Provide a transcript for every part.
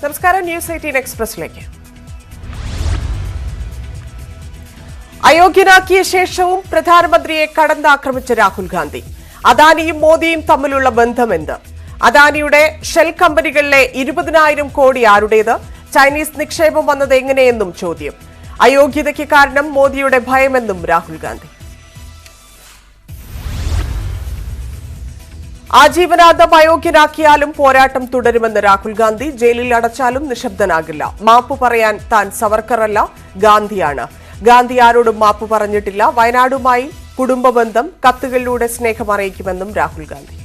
നമസ്കാരം. ന്യൂസ് 18 എക്സ്പ്രസിലേക്ക്. അയോഗ്യനാക്കിയ ശേഷവും പ്രധാനമന്ത്രിയെ കടന്നാക്രമിച്ച രാഹുൽ ഗാന്ധി. അദാനിയും മോദിയും തമ്മിലുള്ള ബന്ധമെന്ത്? അദാനിയുടെ ഷെൽ കമ്പനികളിലെ 20,000 കോടി ആരുടേത്? ചൈനീസ് നിക്ഷേപം വന്നത് എങ്ങനെയെന്നും ചോദ്യം. അയോഗ്യതയ്ക്ക് കാരണം മോദിയുടെ ഭയമെന്നും രാഹുൽ ഗാന്ധി. ആജീവനാന്തം അയോഗ്യനാക്കിയാലും പോരാട്ടം തുടരുമെന്ന് രാഹുൽ ഗാന്ധി. ജയിലിൽ അടച്ചാലും നിശബ്ദനാകില്ല. മാപ്പ് പറയാൻ താൻ സവർക്കറല്ല, ഗാന്ധിയാണ്. ഗാന്ധി ആരോടും മാപ്പ് പറഞ്ഞിട്ടില്ല. വയനാടുമായി കുടുംബബന്ധം, കത്തുകളിലൂടെ സ്നേഹം അറിയിക്കുമെന്നും രാഹുൽ ഗാന്ധി.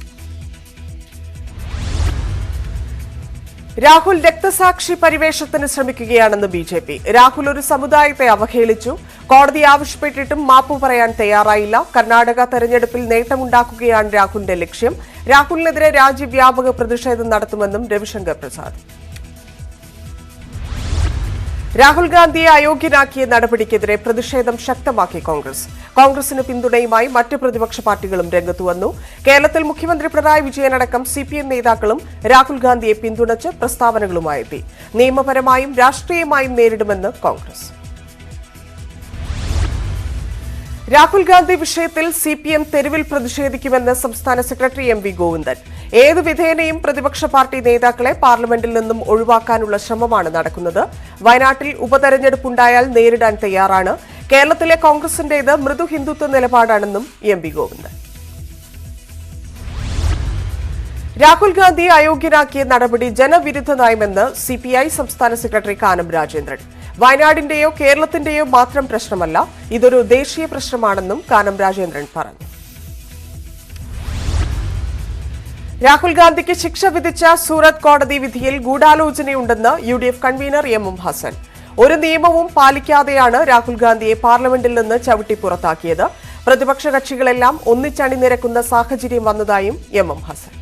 രാഹുൽ രക്തസാക്ഷി പരിവേഷത്തിന് ശ്രമിക്കുകയാണെന്ന് ബിജെപി. രാഹുൽ ഒരു സമുദായത്തെ അവഹേളിച്ചു. കോടതി ആവശ്യപ്പെട്ടിട്ടും മാപ്പ് പറയാൻ തയ്യാറായില്ല. കർണാടക തെരഞ്ഞെടുപ്പിൽ നേട്ടമുണ്ടാക്കുകയാണ് രാഹുലിന്റെ ലക്ഷ്യം. രാഹുലിനെതിരെ രാജ്യവ്യാപക പ്രതിഷേധം നടത്തുമെന്നും രവിശങ്കർ പ്രസാദ്. രാഹുൽ ഗാന്ധിയെ അയോഗ്യനാക്കിയ നടപടിക്കെതിരെ പ്രതിഷേധം ശക്തമാക്കി കോൺഗ്രസ്. കോൺഗ്രസിന് പിന്തുണയുമായി മറ്റ് പ്രതിപക്ഷ പാർട്ടികളും രംഗത്തുവന്നു. കേരളത്തിൽ മുഖ്യമന്ത്രി പിണറായി വിജയനടക്കം സിപിഎം നേതാക്കളും രാഹുൽ ഗാന്ധിയെ പിന്തുണച്ച് പ്രസ്താവനകളുമായെത്തി. നിയമപരമായും രാഷ്ട്രീയമായും നേരിടുമെന്ന് കോൺഗ്രസ്. രാഹുൽ ഗാന്ധി വിഷയത്തിൽ സിപിഎം തെരുവിൽ പ്രതിഷേധിക്കുമെന്ന് സംസ്ഥാന സെക്രട്ടറി എം.വി. ഗോവിന്ദൻ. ഏതു വിധേനയും പ്രതിപക്ഷ പാർട്ടി നേതാക്കളെ പാർലമെന്റിൽ നിന്നും ഒഴിവാക്കാനുള്ള ശ്രമമാണ് നടക്കുന്നത്. വയനാട്ടിൽ ഉപതെരഞ്ഞെടുപ്പുണ്ടായാൽ നേരിടാൻ തയ്യാറാണ്. കേരളത്തിലെ കോൺഗ്രസിന്റേത് മൃദു ഹിന്ദുത്വ നിലപാടാണെന്നും എം.വി. ഗോവിന്ദൻ. രാഹുൽ ഗാന്ധിയെ അയോഗ്യനാക്കിയ നടപടി ജനവിരുദ്ധ നയമെന്ന് സിപിഐ സംസ്ഥാന സെക്രട്ടറി കാനം രാജേന്ദ്രൻ. വയനാടിന്റെയോ കേരളത്തിന്റെയോ മാത്രം പ്രശ്നമല്ല, ഇതൊരു ദേശീയ പ്രശ്നമാണെന്നും കാനം രാജേന്ദ്രൻ പറഞ്ഞു. രാഹുൽ ഗാന്ധിക്ക് ശിക്ഷ വിധിച്ച സൂറത്ത് കോടതി വിധിയിൽ ഗൂഢാലോചനയുണ്ടെന്ന് UDF കൺവീനർ എം ഹസൻ. ഒരു നിയമവും പാലിക്കാതെയാണ് രാഹുൽ ഗാന്ധിയെ പാർലമെന്റിൽ നിന്ന് ചവിട്ടി പുറത്താക്കിയത്. പ്രതിപക്ഷ കക്ഷികളെല്ലാം ഒന്നിച്ചണിനിരക്കുന്ന സാഹചര്യം വന്നതായും എം ഹസൻ.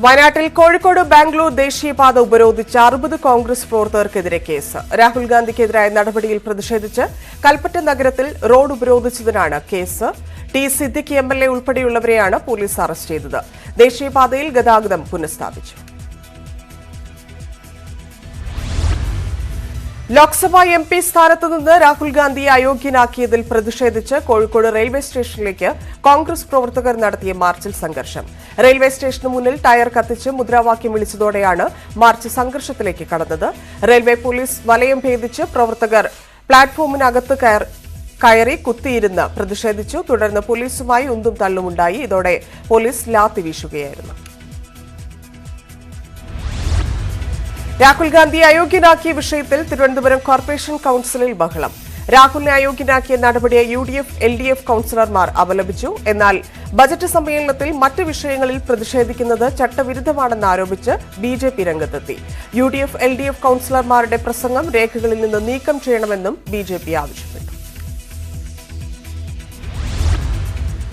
വയനാട്ടിൽ കോഴിക്കോട് ബാംഗ്ലൂർ ദേശീയപാത ഉപരോധിച്ച 60 കോൺഗ്രസ് പ്രവർത്തകർക്കെതിരെ കേസ്. രാഹുൽ ഗാന്ധിക്കെതിരായ നടപടിയിൽ പ്രതിഷേധിച്ച് കൽപ്പറ്റ നഗരത്തിൽ റോഡ് ഉപരോധിച്ചതിനാണ് കേസ്. ടി സിദ്ദിഖ് MLA ഉൾപ്പെടെയുള്ളവരെയാണ് പോലീസ് അറസ്റ്റ് ചെയ്തത്. ദേശീയപാതയിൽ ഗതാഗതം പുനഃസ്ഥാപിച്ചു. ലോക്സഭാ MP സ്ഥാനത്ത് നിന്ന് രാഹുൽ ഗാന്ധിയെ അയോഗ്യനാക്കിയതിൽ പ്രതിഷേധിച്ച് കോഴിക്കോട് റെയിൽവേ സ്റ്റേഷനിലേക്ക് കോൺഗ്രസ് പ്രവർത്തകർ നടത്തിയ മാർച്ചിൽ സംഘർഷം. റെയിൽവേ സ്റ്റേഷന് മുന്നിൽ ടയർ കത്തിച്ച് മുദ്രാവാക്യം വിളിച്ചതോടെയാണ് മാർച്ച് സംഘർഷത്തിലേക്ക് കടന്നത്. റെയിൽവേ പോലീസ് വലയം ഭേദിച്ച് പ്രവർത്തകർ പ്ലാറ്റ്ഫോമിനകത്ത് കയറി കുത്തിയിരുന്ന് പ്രതിഷേധിച്ചു. തുടർന്ന് പോലീസുമായി ഉന്തും തള്ളുമുണ്ടായി. ഇതോടെ പോലീസ് ലാത്തി വീശുകയായിരുന്നു. രാഹുൽ ഗാന്ധിയെ അയോഗ്യനാക്കിയ വിഷയത്തിൽ തിരുവനന്തപുരം കോർപ്പറേഷൻ കൌൺസിലിൽ ബഹളം. രാഹുലിനെ അയോഗ്യനാക്കിയ നടപടിയെ UDF LDF കൌൺസിലർമാർ അപലപിച്ചു. എന്നാൽ ബജറ്റ് സമ്മേളനത്തിൽ മറ്റ് വിഷയങ്ങളിൽ പ്രതിഷേധിക്കുന്നത് ചട്ടവിരുദ്ധമാണെന്ന് ആരോപിച്ച് BJP രംഗത്തെത്തി. UDF LDF കൌൺസിലർമാരുടെ പ്രസംഗം രേഖകളിൽ നിന്ന് നീക്കം ചെയ്യണമെന്നും BJP ആവശ്യപ്പെട്ടു.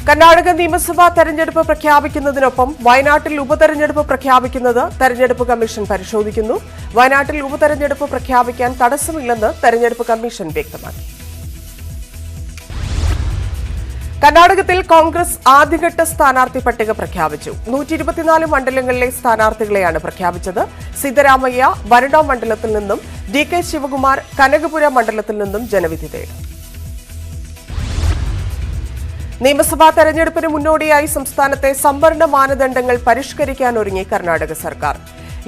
കർണാടക നിയമസഭാ തെരഞ്ഞെടുപ്പ് പ്രഖ്യാപിക്കുന്നതിനൊപ്പം വയനാട്ടിൽ ഉപതെരഞ്ഞെടുപ്പ് പ്രഖ്യാപിക്കുന്നത് തെരഞ്ഞെടുപ്പ് കമ്മീഷൻ പരിശോധിക്കുന്നു. വയനാട്ടിൽ ഉപതെരഞ്ഞെടുപ്പ് പ്രഖ്യാപിക്കാൻ തടസ്സമില്ലെന്ന് തെരഞ്ഞെടുപ്പ് കമ്മീഷൻ വ്യക്തമാക്കി. കർണാടകത്തിൽ കോൺഗ്രസ് ആദ്യഘട്ട സ്ഥാനാർത്ഥി പട്ടിക പ്രഖ്യാപിച്ചു. 124 മണ്ഡലങ്ങളിലെ സ്ഥാനാർത്ഥികളെയാണ് പ്രഖ്യാപിച്ചത്. സിദ്ധരാമയ്യ വരണ മണ്ഡലത്തിൽ നിന്നും, DK ശിവകുമാർ കനകപുര മണ്ഡലത്തിൽ നിന്നും ജനവിധി തേടും. നിയമസഭാ തെരഞ്ഞെടുപ്പിന് മുന്നോടിയായി സംസ്ഥാനത്തെ സംവരണ മാനദണ്ഡങ്ങൾ പരിഷ്കരിക്കാനൊരുങ്ങി കർണാടക സർക്കാർ.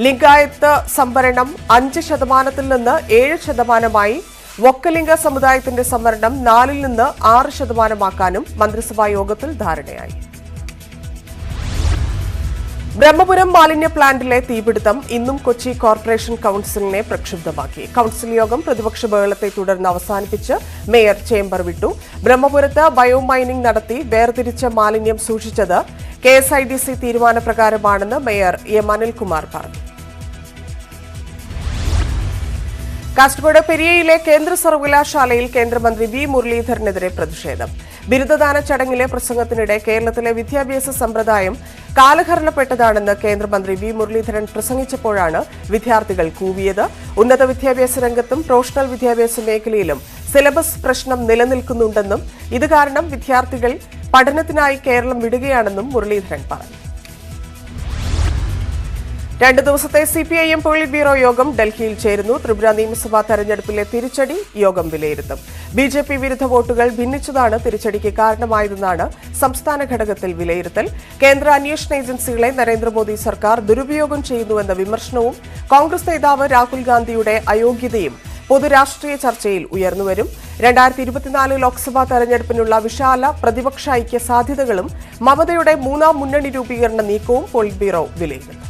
ലിംഗായത്ത് സംവരണം 5% നിന്ന് 7%, വൊക്കലിംഗ സമുദായത്തിന്റെ സംവരണം 4 നിന്ന് 6% മന്ത്രിസഭാ യോഗത്തിൽ ധാരണയായി. ബ്രഹ്മപുരം മാലിന്യ പ്ലാന്റിലെ തീപിടുത്തം ഇന്നും കൊച്ചി കോർപ്പറേഷൻ കൌൺസിലിനെ പ്രക്ഷുബ്ധമാക്കി. കൌൺസിൽ യോഗം പ്രതിപക്ഷ ബഹളത്തെ തുടർന്ന് അവസാനിപ്പിച്ച് മേയർ ചേംബർ വിട്ടു. ബ്രഹ്മപുരത്ത് ബയോമൈനിംഗ് നടത്തി വേർതിരിച്ച മാലിന്യം സൂക്ഷിച്ചത് KSIDC തീരുമാനപ്രകാരമാണെന്ന് മേയർ M. അനിൽകുമാർ പറഞ്ഞു. കാസർഗോഡ് പെരിയയിലെ കേന്ദ്ര സർവകലാശാലയിൽ കേന്ദ്രമന്ത്രി V. മുരളീധരനെതിരെ പ്രതിഷേധം. ബിരുദദാന ചടങ്ങിലെ പ്രസംഗത്തിനിടെ കേരളത്തിലെ വിദ്യാഭ്യാസ സമ്പ്രദായം കാലഹരണപ്പെട്ടതാണെന്ന് കേന്ദ്രമന്ത്രി V. മുരളീധരൻ പ്രസംഗിച്ചപ്പോഴാണ് വിദ്യാർത്ഥികൾ കൂവിയത്. ഉന്നത വിദ്യാഭ്യാസ രംഗത്തും പ്രൊഫഷണൽ വിദ്യാഭ്യാസ മേഖലയിലും സിലബസ് പ്രശ്നം നിലനിൽക്കുന്നുണ്ടെന്നും ഇത് കാരണം വിദ്യാർത്ഥികൾ പഠനത്തിനായി കേരളം വിടുകയാണെന്നും മുരളീധരൻ പറഞ്ഞു. 2 ദിവസത്തെ CPIM പോളിറ്റ് ബ്യൂറോ യോഗം ഡൽഹിയിൽ ചേരുന്നു. ത്രിപുര നിയമസഭാ തെരഞ്ഞെടുപ്പിലെ തിരിച്ചടി യോഗം വിലയിരുത്തും. BJP വിരുദ്ധ വോട്ടുകൾ ഭിന്നിച്ചതാണ് തിരിച്ചടിക്ക് കാരണമായതെന്നാണ് സംസ്ഥാന ഘടകത്തിൽ വിലയിരുത്തൽ. കേന്ദ്ര അന്വേഷണ ഏജൻസികളെ നരേന്ദ്രമോദി സർക്കാർ ദുരുപയോഗം ചെയ്യുന്നുവെന്ന വിമർശനവും കോൺഗ്രസ് നേതാവ് രാഹുൽ ഗാന്ധിയുടെ അയോഗ്യതയും പൊതുരാഷ്ട്രീയ ചർച്ചയിൽ ഉയർന്നുവരും. 2024 ലോക്സഭാ തെരഞ്ഞെടുപ്പിനുള്ള വിശാല പ്രതിപക്ഷ ഐക്യ സാധ്യതകളും മമതയുടെ മൂന്നാം മുന്നണി രൂപീകരണ നീക്കവും പോളിറ്റ് ബ്യൂറോ വിലയിരുത്തും.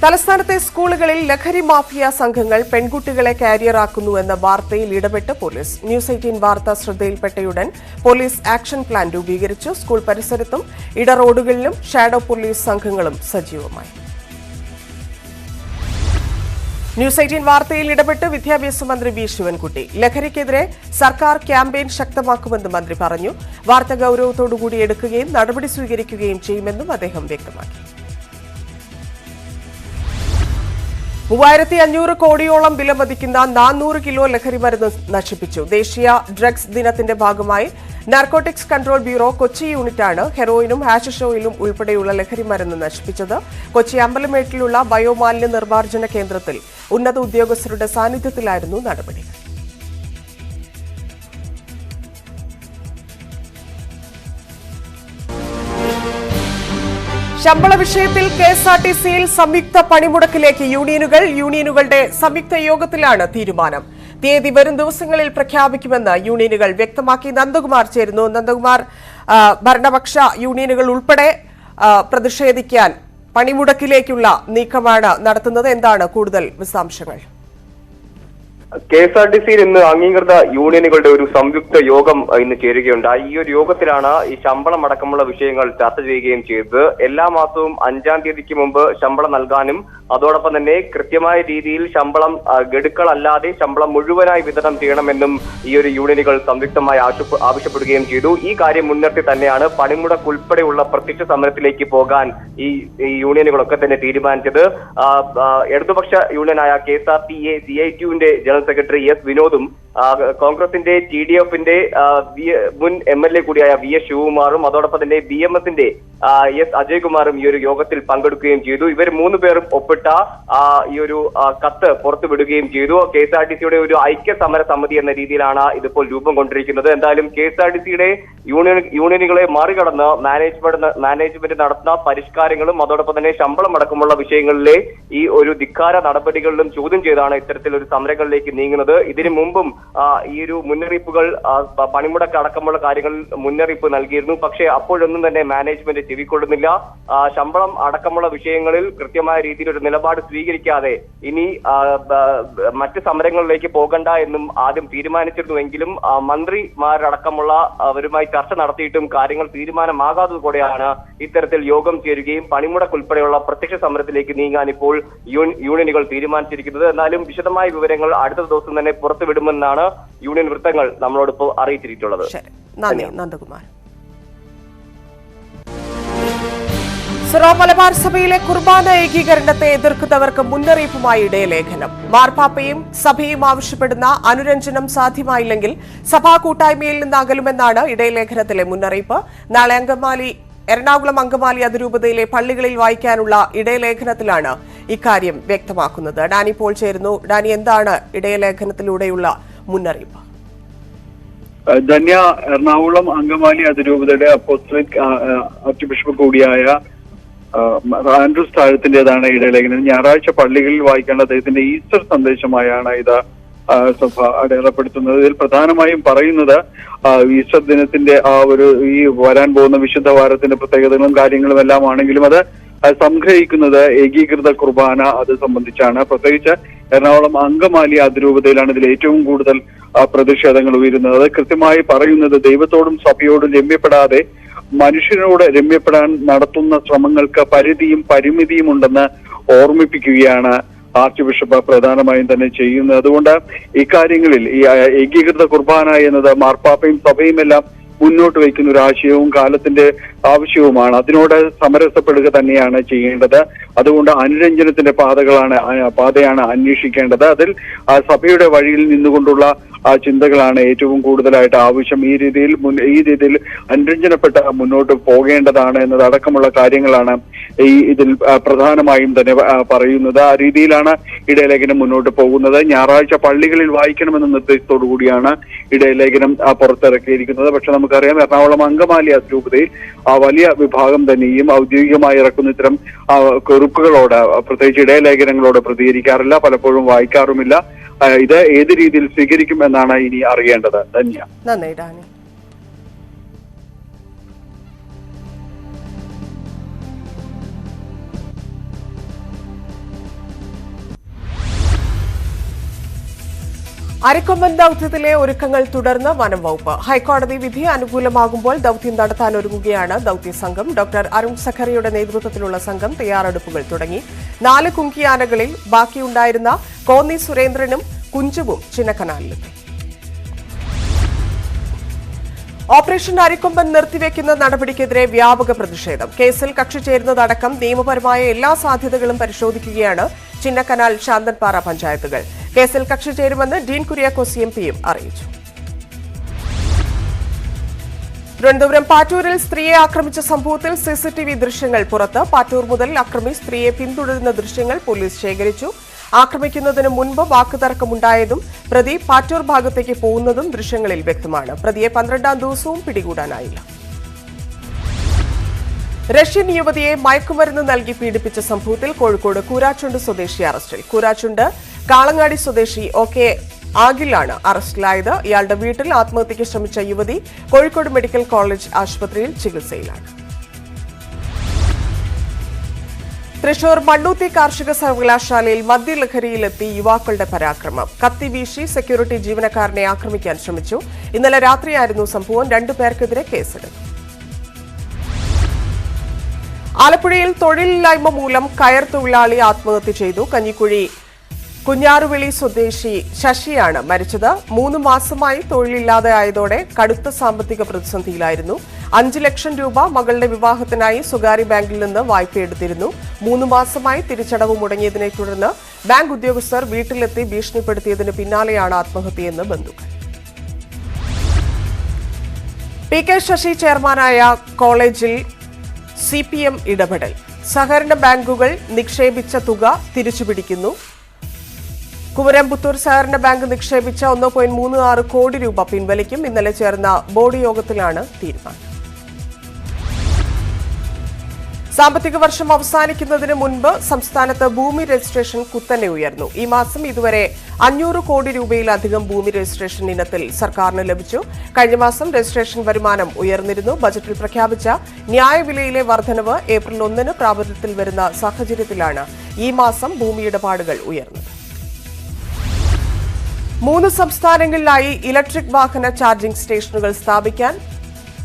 തലസ്ഥാനത്തെ സ്കൂളുകളിൽ ലഹരി മാഫിയ സംഘങ്ങൾ പെൺകുട്ടികളെ കാരിയറാക്കുന്നുവെന്ന വാർത്തയിൽ ഇടപെട്ട് പോലീസ്. ന്യൂസ് 18 വാർത്ത ശ്രദ്ധയിൽപ്പെട്ടയുടൻ പോലീസ് ആക്ഷൻ പ്ലാൻ രൂപീകരിച്ചു. സ്കൂൾ പരിസരത്തും ഇടറോഡുകളിലും ഷാഡോ പോലീസ് സംഘങ്ങളും സജീവമായി. ന്യൂസ് 18 വാർത്തയിൽ ഇടപെട്ട് വിദ്യാഭ്യാസ മന്ത്രി വി ശിവൻകുട്ടി. ലഹരിക്കെതിരെ സർക്കാർ ക്യാമ്പയിൻ ശക്തമാക്കുമെന്ന് മന്ത്രി പറഞ്ഞു. വാർത്ത ഗൌരവത്തോടുകൂടി എടുക്കുകയും നടപടി സ്വീകരിക്കുകയും ചെയ്യുമെന്നും അദ്ദേഹം വ്യക്തമാക്കി. 3500 കോടിയോളം വിലമതിക്കുന്ന 400 കിലോ ലഹരി മരുന്ന് നശിപ്പിച്ചു. ദേശീയ ഡ്രഗ്സ് ദിനത്തിന്റെ ഭാഗമായി നാർക്കോട്ടിക്സ് കൺട്രോൾ ബ്യൂറോ കൊച്ചി യൂണിറ്റാണ് ഹെറോയിനും ഹാഷിഷ് ഓയിലും ഉൾപ്പെടെയുള്ള ലഹരി മരുന്ന് നശിപ്പിച്ചത്. കൊച്ചി അമ്പലമേട്ടിലുള്ള ബയോമാലിന്യ നിർമ്മാർജ്ജന കേന്ദ്രത്തിൽ ഉന്നത ഉദ്യോഗസ്ഥരുടെ സാന്നിധ്യത്തിലായിരുന്നു നടപടി. ശമ്പള വിഷയത്തിൽ KSRTCയിൽ സംയുക്ത പണിമുടക്കിലേക്ക് യൂണിയനുകളുടെ സംയുക്ത യോഗത്തിലാണ് തീരുമാനം. തീയതി വരും ദിവസങ്ങളിൽ പ്രഖ്യാപിക്കുമെന്ന് യൂണിയനുകൾ വ്യക്തമാക്കി. നന്ദകുമാർ ചേരുന്നു. നന്ദകുമാർ, ഭരണപക്ഷ യൂണിയനുകൾ ഉൾപ്പെടെ പ്രതിഷേധിക്കാൻ പണിമുടക്കിലേക്കുള്ള നീക്കമാണ് നടത്തുന്നത്. എന്താണ് കൂടുതൽ വിശദാംശങ്ങൾ? KSRTCയിൽ ഇന്ന് അംഗീകൃത യൂണിയനുകളുടെ ഒരു സംയുക്ത യോഗം ഇന്ന് ചേരുകയുണ്ടായി. ഈ ഒരു യോഗത്തിലാണ് ഈ ശമ്പളം അടക്കമുള്ള വിഷയങ്ങൾ ചർച്ച ചെയ്യുകയും ചെയ്തത്. എല്ലാ മാസവും 5-ാം തീയതിക്ക് മുമ്പ് ശമ്പളം നൽകാനും അതോടൊപ്പം തന്നെ കൃത്യമായ രീതിയിൽ ശമ്പളം ഗഡുക്കളല്ലാതെ ശമ്പളം മുഴുവനായി വിതരണം ചെയ്യണമെന്നും ഈ ഒരു യൂണിയനുകൾ സംയുക്തമായി ആവശ്യപ്പെടുകയും ചെയ്തു. ഈ കാര്യം മുൻനിർത്തി തന്നെയാണ് പണിമുടക്ക് ഉൾപ്പെടെയുള്ള പ്രത്യക്ഷ സമരത്തിലേക്ക് പോകാൻ ഈ യൂണിയനുകളൊക്കെ തന്നെ തീരുമാനിച്ചത്. ഇടതുപക്ഷ യൂണിയനായ KSRTA CITUവിന്റെ ജനറൽ സെക്രട്ടറി S വിനോദും കോൺഗ്രസിന്റെ TDFന്റെ മുൻ MLA കൂടിയായ VS ശിവകുമാറും അതോടൊപ്പം തന്നെ BMSന്റെ S അജയ്കുമാറും ഈ ഒരു യോഗത്തിൽ പങ്കെടുക്കുകയും ചെയ്തു. ഇവർ 3 പേരും ഒപ്പിട്ട ഈ ഒരു കത്ത് പുറത്തുവിടുകയും ചെയ്തു. KSRTCയുടെ ഒരു ഐക്യ സമര സമിതി എന്ന രീതിയിലാണ് ഇതിപ്പോൾ രൂപം കൊണ്ടിരിക്കുന്നത്. എന്തായാലും KSRTCയുടെ യൂണിയനുകളെ മറികടന്ന് മാനേജ്മെന്റ് നടത്തുന്ന പരിഷ്കാരങ്ങളും അതോടൊപ്പം തന്നെ ശമ്പളം അടക്കമുള്ള വിഷയങ്ങളിലെ ഈ ഒരു ധിക്കാര നടപടികളിലും ചോദ്യം ചെയ്താണ് ഇത്തരത്തിലൊരു സമരങ്ങളിലേക്ക് നീങ്ങുന്നത്. ഇതിനു മുമ്പും ഈ ഒരു മുന്നറിയിപ്പുകൾ പണിമുടക്ക് അടക്കമുള്ള കാര്യങ്ങളിൽ മുന്നറിയിപ്പ് നൽകിയിരുന്നു. പക്ഷേ അപ്പോഴൊന്നും തന്നെ മാനേജ്മെന്റ് ചെവിക്കൊള്ളുന്നില്ല. ശമ്പളം അടക്കമുള്ള വിഷയങ്ങളിൽ കൃത്യമായ രീതിയിൽ ഒരു നിലപാട് സ്വീകരിക്കാതെ ഇനി മറ്റ് സമരങ്ങളിലേക്ക് പോകണ്ട എന്നും ആദ്യം തീരുമാനിച്ചിരുന്നുവെങ്കിലും മന്ത്രിമാരടക്കമുള്ള അവരുമായി ചർച്ച നടത്തിയിട്ടും കാര്യങ്ങൾ തീരുമാനമാകാത്തതോടെയാണ് ഇത്തരത്തിൽ യോഗം ചേരുകയും പണിമുടക്ക് ഉൾപ്പെടെയുള്ള പ്രത്യക്ഷ സമരത്തിലേക്ക് നീങ്ങാൻ ഇപ്പോൾ യൂണിയനുകൾ തീരുമാനിച്ചിരിക്കുന്നത്. എന്നാലും വിശദമായ വിവരങ്ങൾ അടുത്ത ദിവസം തന്നെ പുറത്തുവിടുമെന്നാണ് യൂണിയൻ വൃത്തങ്ങൾ നമ്മളോടിപ്പോൾ അറിയിച്ചിട്ടുള്ളത്. നന്ദകുമാർ. സിറോ മലബാർ സഭയിലെ കുർബാന ഏകീകരണത്തെ എതിർക്കുന്നവർക്ക് മുന്നറിയിപ്പുമായി ഇടയലേഖനം. മാർപ്പാപ്പയും സഭയും ആവശ്യപ്പെടുന്ന അനുരഞ്ജനം സാധ്യമായില്ലെങ്കിൽ സഭാ കൂട്ടായ്മയിൽ നിന്ന് അകലുമെന്നാണ് ഇടയലേഖനത്തിലെ മുന്നറിയിപ്പ്. നാളെ എറണാകുളം അങ്കമാലി അതിരൂപതയിലെ പള്ളികളിൽ വായിക്കാനുള്ള ഇടയലേഖനത്തിലാണ് ഇക്കാര്യം വ്യക്തമാക്കുന്നത്. ഡാനി പോൾ ചേരുന്നു. ഡാനി, എന്താണ് ഇടയലേഖനത്തിലൂടെയുള്ള മുന്നറിയിപ്പ്? ധന്യ, എറണാകുളം അങ്കമാലി അതിരൂപതയുടെ അപ്പോസ്തലിക് ആർച്ച് ബിഷപ്പ് കൂടിയായ ആൻഡ്രൂസ് താഴത്തിന്റേതാണ് ഇടയലേഖനം. ഞായറാഴ്ച പള്ളികളിൽ വായിക്കേണ്ട അദ്ദേഹത്തിന്റെ ഈസ്റ്റർ സന്ദേശമായാണ് ഇത് സഭ അടയാളപ്പെടുത്തുന്നത്. ഇതിൽ പ്രധാനമായും പറയുന്നത് ഈസ്റ്റർ ദിനത്തിന്റെ ഈ വരാൻ പോകുന്ന വിശുദ്ധ വാരത്തിന്റെ പ്രത്യേകതകളും കാര്യങ്ങളും എല്ലാം ആണെങ്കിലും അത് സംഗ്രഹിക്കുന്നത് ഏകീകൃത കുർബാന അത് സംബന്ധിച്ചാണ്. പ്രത്യേകിച്ച് എറണാകുളം അങ്കമാലി അതിരൂപതയിലാണ് ഇതിൽ ഏറ്റവും കൂടുതൽ പ്രതിഷേധങ്ങൾ ഉയരുന്നത്. അത് കൃത്യമായി പറയുന്നത് ദൈവത്തോടും സഭയോടും രമ്യപ്പെടാതെ മനുഷ്യനോട് രമ്യപ്പെടാൻ നടത്തുന്ന ശ്രമങ്ങൾക്ക് പരിധിയും പരിമിതിയും ഉണ്ടെന്ന് ഓർമ്മിപ്പിക്കുകയാണ് ആർച്ച് ബിഷപ്പ് പ്രധാനമായും തന്നെ ചെയ്യുന്നത്. അതുകൊണ്ട് ഇക്കാര്യങ്ങളിൽ ഈ ഏകീകൃത കുർബാന എന്നത് മാർപ്പാപ്പയും സഭയും എല്ലാം മുന്നോട്ട് വയ്ക്കുന്ന ഒരു ആശയവും കാലത്തിന്റെ ആവശ്യവുമാണ്. അതിനോട് സമരസപ്പെടുക തന്നെയാണ് ചെയ്യേണ്ടത്. അതുകൊണ്ട് അനുരഞ്ജനത്തിന്റെ പാതയാണ് അന്വേഷിക്കേണ്ടത്. അതിൽ സഭയുടെ വഴിയിൽ നിന്നുകൊണ്ടുള്ള ചിന്തകളാണ് ഏറ്റവും കൂടുതലായിട്ട് ആവശ്യം. ഈ രീതിയിൽ അനുരഞ്ജനപ്പെട്ട മുന്നോട്ട് പോകേണ്ടതാണ് എന്നതടക്കമുള്ള കാര്യങ്ങളാണ് ഇതിൽ പ്രധാനമായും തന്നെ പറയുന്നത്. ആ രീതിയിലാണ് ഇടയലേഖനം മുന്നോട്ട് പോകുന്നത്. ഞായറാഴ്ച പള്ളികളിൽ വായിക്കണമെന്ന നിർദ്ദേശത്തോടു കൂടിയാണ് ഇടയലേഖനം പുറത്തിറക്കിയിരിക്കുന്നത്. പക്ഷെ നമുക്കറിയാം, എറണാകുളം അങ്കമാലി അതിരൂപതയിൽ വലിയ വിഭാഗം തന്നെയും ഔദ്യോഗികമായി ഇറക്കുന്ന ഇത്തരം കുറിപ്പുകളോട്, പ്രത്യേകിച്ച് ഇടയലേഖനങ്ങളോട് പ്രതികരിക്കാറില്ല, പലപ്പോഴും വായിക്കാറുമില്ല. ഇത് ഏത് രീതിയിൽ സ്വീകരിക്കും എന്നാണ് ഇനി അറിയേണ്ടത്. ധന്യ. നന്ദി ഡാനി. അരിക്കൊമ്പൻ ദൌത്യത്തിലെ ഒരുക്കങ്ങൾ തുടർന്ന് വനം വകുപ്പ്. ഹൈക്കോടതി വിധി അനുകൂലമാകുമ്പോൾ ദൌത്യം നടത്താനൊരുങ്ങുകയാണ് ദൌത്യ സംഘം. ഡോക്ടർ അരുൺ സഖറിയുടെ നേതൃത്വത്തിലുള്ള സംഘം തയ്യാറെടുപ്പുകൾ തുടങ്ങി. 4 കുങ്കിയാനകളിൽ ബാക്കിയുണ്ടായിരുന്ന കോന്നി സുരേന്ദ്രനും കുഞ്ചുവും ചിന്നക്കനാലിലെത്തി. ഓപ്പറേഷൻ അരിക്കൊമ്പൻ നിർത്തിവെക്കുന്ന നടപടിക്കെതിരെ വ്യാപക പ്രതിഷേധം. കേസിൽ കക്ഷി ചേരുന്നതടക്കം നിയമപരമായ എല്ലാ സാധ്യതകളും പരിശോധിക്കുകയാണ് ചിന്നക്കനാൽ ശാന്തൻപാറ പഞ്ചായത്തുകൾ. കേസിൽ കക്ഷി ചേരുമെന്ന് ഡീൻ കുര്യാക്കോസ് എംപിയും അറിയിച്ചു. തിരുവനന്തപുരം പാറ്റൂരിൽ സ്ത്രീയെ ആക്രമിച്ച സംഭവത്തിൽ സിസിടിവി ദൃശ്യങ്ങൾ പുറത്ത്. പാറ്റൂർ മുതൽ അക്രമി സ്ത്രീയെ പിന്തുടരുന്ന ദൃശ്യങ്ങൾ പോലീസ് ശേഖരിച്ചു. ആക്രമിക്കുന്നതിന് മുൻപ് വാക്കുതർക്കമുണ്ടായതും പ്രതി പാറ്റൂർ ഭാഗത്തേക്ക് പോകുന്നതും ദൃശ്യങ്ങളിൽ വ്യക്തമാണ്. പ്രതിയെ 12ാം ദിവസവും പിടികൂടാനായില്ല. റഷ്യൻ യുവതിയെ മയക്കുമരുന്ന് നൽകി പീഡിപ്പിച്ച സംഭവത്തിൽ കോഴിക്കോട് കൂരാച്ചുണ്ട് സ്വദേശി അറസ്റ്റിൽ. കൂരാച്ചുണ്ട് കാളങ്ങാടി സ്വദേശി OK ആഗിലാണ് അറസ്റ്റിലായത്. ഇയാളുടെ വീട്ടിൽ ആത്മഹത്യയ്ക്ക് ശ്രമിച്ച യുവതി കോഴിക്കോട് മെഡിക്കൽ കോളേജ് ആശുപത്രിയിൽ ചികിത്സയിലാണ്. തൃശൂർ മണ്ണൂത്തി കാർഷിക സർവകലാശാലയിൽ മദ്യലഹരിയിലെത്തി യുവാക്കളുടെ പരാക്രമം. കത്തിവീശി സെക്യൂരിറ്റി ജീവനക്കാരനെ ആക്രമിക്കാൻ ശ്രമിച്ചു. ഇന്നലെ രാത്രിയായിരുന്നു സംഭവം. 2 പേർക്കെതിരെ കേസെടുത്തു. ആലപ്പുഴയിൽ തൊഴിലില്ലായ്മ മൂലം കയർ തൊഴിലാളി ആത്മഹത്യ ചെയ്തു. കഞ്ഞിക്കുഴി കുഞ്ഞാറുവിളി സ്വദേശി ശശിയാണ് മരിച്ചത്. 3 മാസമായി തൊഴിലില്ലാതെ ആയതോടെ കടുത്ത സാമ്പത്തിക പ്രതിസന്ധിയിലായിരുന്നു. 5 ലക്ഷം രൂപ മകളുടെ വിവാഹത്തിനായി സ്വകാര്യ ബാങ്കിൽ നിന്ന് വായ്പയെടുത്തിരുന്നു. 3 മാസമായി തിരിച്ചടവ് മുടങ്ങിയതിനെ തുടർന്ന് ബാങ്ക് ഉദ്യോഗസ്ഥർ വീട്ടിലെത്തി ഭീഷണിപ്പെടുത്തിയതിന് പിന്നാലെയാണ് ആത്മഹത്യയെന്ന് ബന്ധുക്കൾ. PK ശശി ചെയർമാനായ കോളേജിൽ CPM ഇടപെടൽ. സഹകരണ ബാങ്കുകൾ നിക്ഷേപിച്ച തുക തിരിച്ചുപിടിക്കുന്നു. കുമരംപുത്തൂർ സഹകരണ ബാങ്ക് നിക്ഷേപിച്ച 1.36 കോടി രൂപ പിൻവലിക്കും. ഇന്നലെ ചേർന്ന ബോർഡ് യോഗത്തിലാണ് തീരുമാനം. സാമ്പത്തിക വർഷം അവസാനിക്കുന്നതിന് മുൻപ് സംസ്ഥാനത്ത് ഭൂമി രജിസ്ട്രേഷൻ കുത്തനെ ഉയർന്നു. ഈ മാസം ഇതുവരെ 500 കോടി രൂപയിലധികം ഭൂമി രജിസ്ട്രേഷൻ ഇനത്തിൽ സർക്കാരിന് ലഭിച്ചു. കഴിഞ്ഞ മാസം രജിസ്ട്രേഷൻ വരുമാനം ഉയർന്നിരുന്നു. ബജറ്റിൽ പ്രഖ്യാപിച്ച ന്യായവിലയിലെ വർധനവ് ഏപ്രിൽ 1 പ്രാബല്യത്തിൽ വരുന്ന സാഹചര്യത്തിലാണ് ഈ മാസം ഭൂമി ഇടപാടുകൾ ഉയർന്നത്. 3 സംസ്ഥാനങ്ങളിലായി ഇലക്ട്രിക് വാഹന ചാർജിംഗ് സ്റ്റേഷനുകൾ സ്ഥാപിക്കാൻ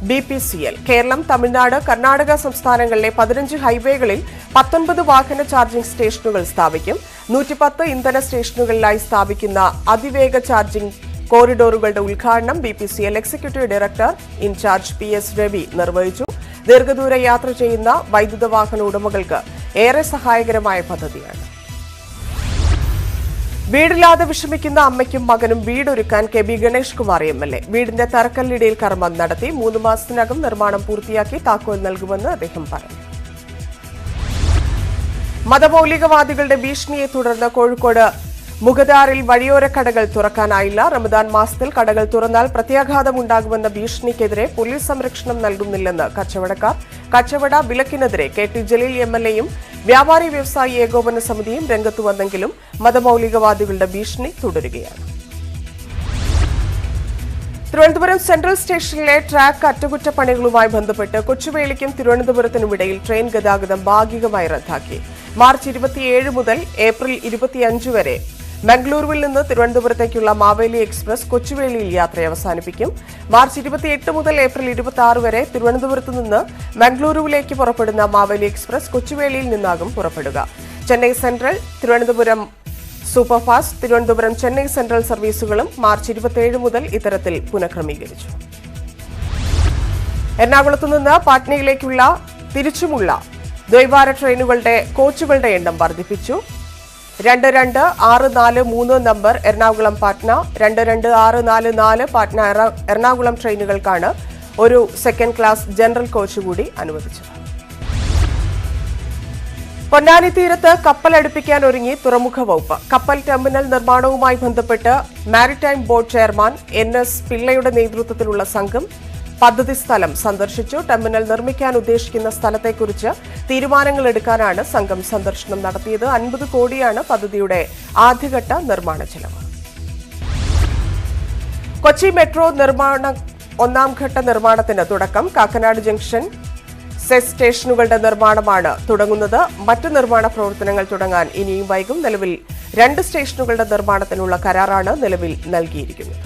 BPCL. കേരളം, തമിഴ്നാട്, കർണാടക സംസ്ഥാനങ്ങളിലെ 15 ഹൈവേകളിൽ 19 വാഹന ചാർജിംഗ് സ്റ്റേഷനുകൾ സ്ഥാപിക്കും. 110 ഇന്ധന സ്റ്റേഷനുകളിലായി സ്ഥാപിക്കുന്ന അതിവേഗ ചാർജിംഗ് കോറിഡോറുകളുടെ ഉദ്ഘാടനം BPCL executive director in charge PS Ravi നിർവഹിച്ചു. ദീർഘദൂര യാത്ര ചെയ്യുന്ന വൈദ്യുത വാഹന ഉടമകൾക്ക് ഏറെ സഹായകരമായ പദ്ധതിയാണ്. വീടില്ലാതെ വിഷമിക്കുന്ന അമ്മയ്ക്കും മകനും വീടൊരുക്കാൻ KB ഗണേഷ് കുമാർ MLA. വീടിന്റെ തറക്കല്ലിടയിൽ കർമ്മം നടത്തി. 3 മാസത്തിനകം നിർമ്മാണം പൂർത്തിയാക്കി താക്കോൽ നൽകുമെന്ന് അദ്ദേഹം പറഞ്ഞു. മതമൌലികവാദികളുടെ ഭീഷണിയെ തുടർന്ന് കോഴിക്കോട് മുഖദാറിൽ വഴിയോര കടകൾ തുറക്കാനായില്ല. റമദാൻ മാസത്തിൽ കടകൾ തുറന്നാൽ പ്രത്യാഘാതമുണ്ടാകുമെന്ന ഭീഷണിക്കെതിരെ പോലീസ് സംരക്ഷണം നൽകുന്നില്ലെന്ന് കച്ചവടക്കാർ. കച്ചവട വിലക്കിനെതിരെ KT ജലീൽ MLAയും വ്യാപാരി വ്യവസായി ഏകോപന സമിതിയും രംഗത്തു വന്നെങ്കിലും മതമൌലികവാദികളുടെ ഭീഷണി തുടരുകയാണ്. തിരുവനന്തപുരം സെൻട്രൽ സ്റ്റേഷനിലെ ട്രാക്ക് അറ്റകുറ്റപ്പണികളുമായി ബന്ധപ്പെട്ട് കൊച്ചുവേളിക്കും തിരുവനന്തപുരത്തിനുമിടയിൽ ട്രെയിൻ ഗതാഗതം ഭാഗികമായി റദ്ദാക്കി. മാർച്ച് 27 മുതൽ ഏപ്രിൽ 25 വരെ മംഗളൂരുവിൽ നിന്ന് തിരുവനന്തപുരത്തേക്കുള്ള മാവേലി എക്സ്പ്രസ് കൊച്ചുവേളിയിൽ യാത്ര അവസാനിപ്പിക്കും. മാർച്ച് 28 മുതൽ ഏപ്രിൽ 26 വരെ തിരുവനന്തപുരത്ത് നിന്ന് മംഗളൂരുവിലേക്ക് പുറപ്പെടുന്ന മാവേലി എക്സ്പ്രസ് കൊച്ചുവേളിയിൽ നിന്നാകും പുറപ്പെടുക. Chennai central, Thiruvananthapuram superfast, Thiruvananthapuram Chennai central സർവീസുകളും മാർച്ച് 27 മുതൽ ഇത്തരത്തിൽ പുനഃക്രമീകരിച്ചു. എറണാകുളത്ത് നിന്ന് പാട്നയിലേക്കുള്ള തിരിച്ചുമുള്ള ദ്വൈവാര ട്രെയിനുകളുടെ കോച്ചുകളുടെ എണ്ണം വർദ്ധിപ്പിച്ചു. 2264 നമ്പർ എറണാകുളം പാറ്റ്ന, 22644 പാറ്റ്ന എറണാകുളം ട്രെയിനുകൾക്കാണ് ഒരു സെക്കൻഡ് ക്ലാസ് ജനറൽ കോച്ച് കൂടി അനുവദിച്ചത്. പൊന്നാനി തീരത്ത് കപ്പലടുപ്പിക്കാൻ ഒരുങ്ങി തുറമുഖ വകുപ്പ്. കപ്പൽ ടെർമിനൽ നിർമ്മാണവുമായി ബന്ധപ്പെട്ട് മാരിടൈം ബോർഡ് ചെയർമാൻ NS പിള്ളയുടെ നേതൃത്വത്തിലുള്ള സംഘം പദ്ധതി സ്ഥലം സന്ദർശിച്ചു. ടെർമിനൽ നിർമ്മിക്കാൻ ഉദ്ദേശിക്കുന്ന സ്ഥലത്തെക്കുറിച്ച് തീരുമാനങ്ങൾ എടുക്കാനാണ് സംഘം സന്ദർശനം നടത്തിയത്. 50 കോടിയാണ് പദ്ധതിയുടെ ആദ്യഘട്ട നിർമ്മാണ ചെലവ്. കൊച്ചി മെട്രോ ഒന്നാം ഘട്ട നിർമ്മാണത്തിന് തുടക്കം. കാക്കനാട് ജംഗ്ഷൻ സെസ് സ്റ്റേഷനുകളുടെ നിർമ്മാണമാണ് തുടങ്ങുന്നത്. മറ്റ് നിർമ്മാണ പ്രവർത്തനങ്ങൾ തുടങ്ങാൻ ഇനിയും വൈകും. നിലവിൽ 2 സ്റ്റേഷനുകളുടെ നിർമ്മാണത്തിനുള്ള കരാറാണ് നിലവിൽ നൽകിയിരിക്കുന്നത്.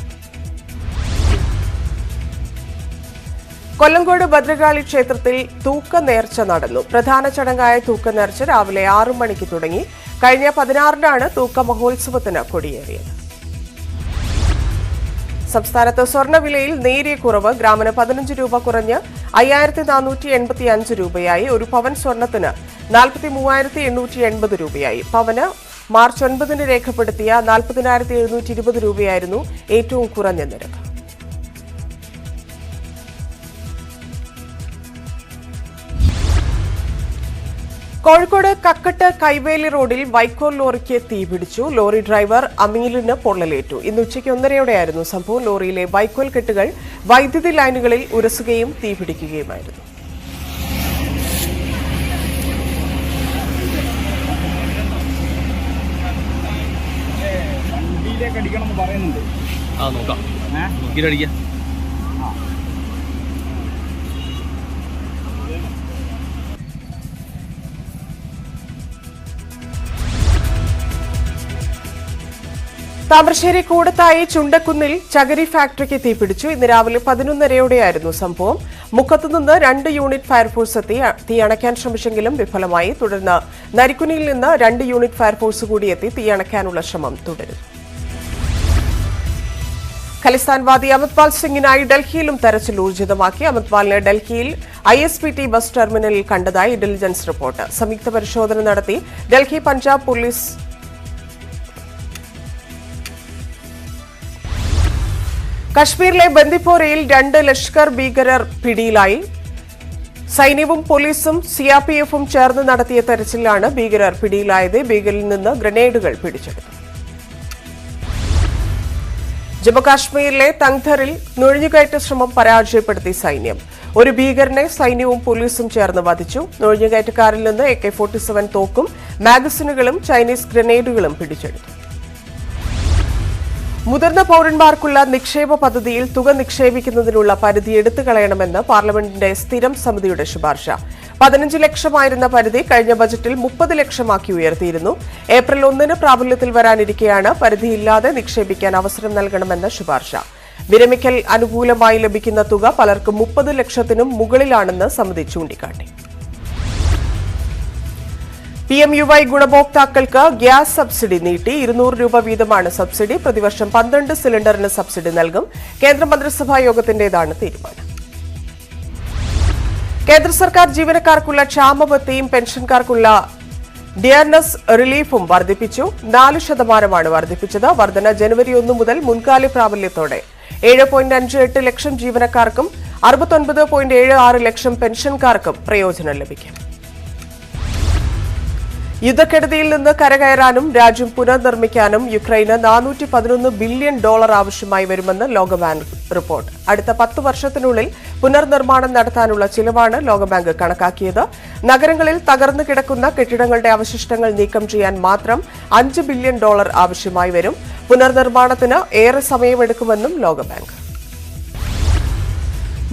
കൊല്ലങ്കോട് ഭദ്രകാളി ക്ഷേത്രത്തിൽ തൂക്കനേർച്ച നടന്നു. പ്രധാന ചടങ്ങായ തൂക്കനേർച്ച രാവിലെ 6 മണിക്ക് തുടങ്ങി. കഴിഞ്ഞ 16-നാണ് തൂക്ക മഹോത്സവത്തിന് കൊടിയേറിയത്. സംസ്ഥാനത്ത് സ്വർണ്ണവിലയിൽ നേരിയ കുറവ്. ഗ്രാമിന് 15 രൂപ കുറഞ്ഞ് 5485 രൂപയായി. ഒരു പവൻ സ്വർണത്തിന് 43,880 രൂപയായി. പവന് മാർച്ച് 9-ന് രേഖപ്പെടുത്തിയ 40,720 രൂപയായിരുന്നു ഏറ്റവും കുറഞ്ഞ നിരക്ക്. കോഴിക്കോട് കക്കട്ട് കൈവേലി റോഡിൽ വൈക്കോൽ ലോറിക്ക് തീപിടിച്ചു. ലോറി ഡ്രൈവർ അമീലിന് പൊള്ളലേറ്റു. ഇന്ന് ഉച്ചയ്ക്ക് 1:30-യോടെയായിരുന്നു സംഭവം. ലോറിയിലെ വൈക്കോൽ കെട്ടുകൾ വൈദ്യുതി ലൈനുകളിൽ ഉരസുകയും തീപിടിക്കുകയുമായിരുന്നു. താമരശ്ശേരി കൂടത്തായി ചുണ്ടക്കുന്നിൽ ചകിരി ഫാക്ടറിക്ക് തീപിടിച്ചു. ഇന്ന് രാവിലെ 11:30-യോടെയായിരുന്നു സംഭവം. മുക്കത്തുനിന്ന് 2 യൂണിറ്റ് ഫയർഫോഴ്സ് എത്തി തീ അണയ്ക്കാൻ ശ്രമിച്ചെങ്കിലും വിഫലമായി. തുടർന്ന് നരിക്കുനിയിൽ നിന്ന് 2 യൂണിറ്റ് ഫയർഫോഴ്സ് കൂടി എത്തി തീ അണയ്ക്കാനുള്ള ശ്രമം തുടരുന്നു. ഖലിസ്ഥാൻവാദി അമത്പാൽ സിംഗിനായി ഡൽഹിയിലും തെരച്ചിൽ ഊർജിതമാക്കി. അമത്പാലിനെ ഡൽഹിയിൽ ISPT ബസ് ടെർമിനലിൽ കണ്ടതായി ഇന്റലിജൻസ് റിപ്പോർട്ട്. സംയുക്ത പരിശോധന നടത്തി. ഡൽഹി പഞ്ചാബ് പോലീസ് കശ്മീരിലെ ബന്ദിപ്പോരയിൽ 2 ലഷ്കർ ഭീകരർ പിടിയിലായി. സൈന്യവും പോലീസും CRPF-ഉം ചേർന്ന് നടത്തിയ തെരച്ചിലാണ് ഭീകരർ പിടിയിലായത്. ഭീകരിൽ നിന്ന് ഗ്രനേഡുകൾ പിടിച്ചെടുത്തു. ജമ്മുകാശ്മീരിലെ തങ്ധറിൽ നുഴഞ്ഞുകയറ്റ ശ്രമം പരാജയപ്പെടുത്തി സൈന്യം. ഒരു ഭീകരനെ സൈന്യവും പോലീസും ചേർന്ന് വധിച്ചു. നുഴഞ്ഞുകയറ്റക്കാരിൽ നിന്ന് AK-47 തോക്കും മാഗസിനുകളും ചൈനീസ് ഗ്രനേഡുകളും പിടിച്ചെടുത്തു. മുതിർന്ന പൌരന്മാർക്കുള്ള നിക്ഷേപ പദ്ധതിയിൽ തുക നിക്ഷേപിക്കുന്നതിനുള്ള പരിധി എടുത്തു കളയണമെന്ന് പാർലമെന്റിന്റെ സ്ഥിരം സമിതിയുടെ ശുപാർശ. 15 ലക്ഷമായിരുന്ന പരിധി കഴിഞ്ഞ ബജറ്റിൽ 30 ലക്ഷമാക്കി ഉയർത്തിയിരുന്നു. ഏപ്രിൽ 1-ന് പ്രാബല്യത്തിൽ വരാനിരിക്കെയാണ് പരിധിയില്ലാതെ നിക്ഷേപിക്കാൻ അവസരം നൽകണമെന്ന ശുപാർശ. വിരമിക്കൽ അനുകൂലമായി ലഭിക്കുന്ന തുക പലർക്കും 30 ലക്ഷത്തിനും മുകളിലാണെന്ന് സമിതി ചൂണ്ടിക്കാട്ടി. PMUY ഗുണഭോക്താക്കൾക്ക് ഗ്യാസ് സബ്സിഡി നീട്ടി. 200 രൂപ വീതമാണ് സബ്സിഡി. പ്രതിവർഷം 12 സിലിണ്ടറിന് സബ്സിഡി നൽകും. കേന്ദ്രമന്ത്രിസഭാ യോഗത്തിന്റേതാണ് തീരുമാനം. കേന്ദ്ര സർക്കാർ ജീവനക്കാർക്കുള്ള ക്ഷാമബത്തയും പെൻഷൻകാർക്കുള്ള ഡിയർനെസ് റിലീഫും വർദ്ധിപ്പിച്ചു. 4% വർദ്ധിപ്പിച്ചത്. വർധന ജനുവരി 1 മുതൽ മുൻകാല പ്രാബല്യത്തോടെ 7.58 ലക്ഷം ജീവനക്കാർക്കും 69.76 ലക്ഷം പെൻഷൻകാർക്കും പ്രയോജനം ലഭിക്കും. യുദ്ധക്കെടുതിയിൽ നിന്ന് കരകയറാനും രാജ്യം പുനർനിർമ്മിക്കാനും യുക്രൈന് $411 ബില്യൺ ആവശ്യമായി വരുമെന്ന് ലോകബാങ്ക് റിപ്പോർട്ട്. അടുത്ത 10 വർഷത്തിനുള്ളിൽ പുനർനിർമ്മാണം നടത്താനുള്ള ചിലവാണ് ലോകബാങ്ക് കണക്കാക്കിയത്. നഗരങ്ങളിൽ തകർന്നു കിടക്കുന്ന കെട്ടിടങ്ങളുടെ അവശിഷ്ടങ്ങൾ നീക്കം ചെയ്യാൻ മാത്രം $5 ബില്യൺ ആവശ്യമായി വരും. പുനർനിർമ്മാണത്തിന് ഏറെ സമയമെടുക്കുമെന്നും ലോകബാങ്ക്.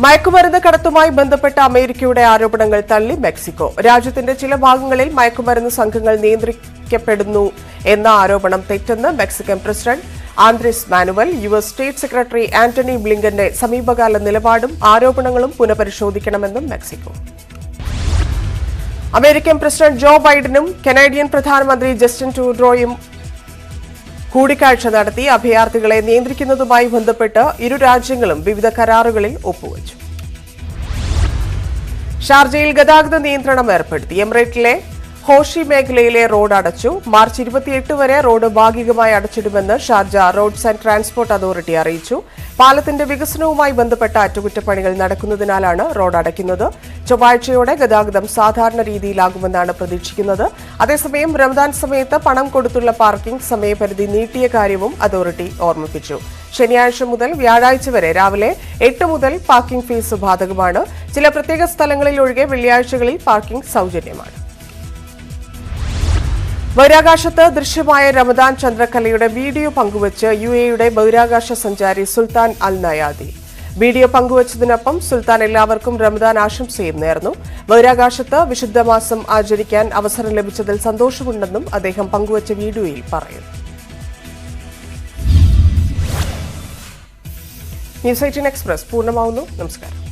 മയക്കുമരുന്ന് കടത്തുമായി ബന്ധപ്പെട്ട അമേരിക്കയുടെ ആരോപണങ്ങൾ തള്ളി മെക്സിക്കോ. രാജ്യത്തിന്റെ ചില ഭാഗങ്ങളിൽ മയക്കുമരുന്ന് സംഘങ്ങൾ നിയന്ത്രിക്കപ്പെടുന്നു എന്ന ആരോപണം തെറ്റെന്ന് Mexican president Andres Manuel. US state secretary Antony ബ്ലിങ്കന്റെ സമീപകാല നിലപാടും ആരോപണങ്ങളും പുനഃപരിശോധിക്കണമെന്നും മെക്സിക്കോ. അമേരിക്കൻ പ്രസിഡന്റ് ജോ ബൈഡനും കനേഡിയൻ പ്രധാനമന്ത്രി ജസ്റ്റിൻ ട്രൂഡോയും കൂടിക്കാഴ്ച നടത്തി. അഭയാർത്ഥികളെ നിയന്ത്രിക്കുന്നതുമായി ബന്ധപ്പെട്ട് ഇരു രാജ്യങ്ങളും വിവിധ കരാറുകളിൽ ഒപ്പുവച്ചു. ഷാർജയിൽ ഗതാഗത നിയന്ത്രണം ഏർപ്പെടുത്തി. എമിറേറ്റിലെ ഹോഷി മേഖലയിലെ റോഡ് അടച്ചു. മാർച്ച് 28 വരെ റോഡ് ഭാഗികമായി അടച്ചിടുമെന്ന് Sharjah roads and transport authority അറിയിച്ചു. പാലത്തിന്റെ വികസനവുമായി ബന്ധപ്പെട്ട അറ്റകുറ്റപ്പണികൾ നടക്കുന്നതിനാലാണ് റോഡ് അടയ്ക്കുന്നത്. ചൊവ്വാഴ്ചയോടെ ഗതാഗതം സാധാരണ രീതിയിലാകുമെന്നാണ് പ്രതീക്ഷിക്കുന്നത്. അതേസമയം റമദാൻ സമയത്ത് പണം കൊടുത്തുള്ള പാർക്കിംഗ് സമയപരിധി നീട്ടിയ കാര്യവും അതോറിറ്റി ഓർമ്മിപ്പിച്ചു. ശനിയാഴ്ച മുതൽ വ്യാഴാഴ്ച വരെ രാവിലെ 8 മുതൽ പാർക്കിംഗ് ഫീസ് ബാധകമാണ്. ചില പ്രത്യേക സ്ഥലങ്ങളിൽ ഒഴികെ വെള്ളിയാഴ്ചകളിൽ പാർക്കിംഗ് സൗജന്യമാണ്. ബഹിരാകാശത്ത് ദൃശ്യമായ റമദാൻ ചന്ദ്രക്കലയുടെ വീഡിയോ പങ്കുവച്ച് UAE-യുടെ ബഹിരാകാശ സഞ്ചാരി സുൽത്താൻ അൽ നയാദി. വീഡിയോ പങ്കുവച്ചതിനൊപ്പം സുൽത്താൻ എല്ലാവർക്കും റമദാൻ ആശംസയും നേർന്നു. ബഹിരാകാശത്ത് വിശുദ്ധ മാസം ആചരിക്കാൻ അവസരം ലഭിച്ചതിൽ സന്തോഷമുണ്ടെന്നും അദ്ദേഹം പങ്കുവച്ച വീഡിയോയിൽ പറയുന്നു. ന്യൂസ് 18 എക്സ്പ്രസ് പൂർണ്ണമാവുന്നു. നമസ്കാരം.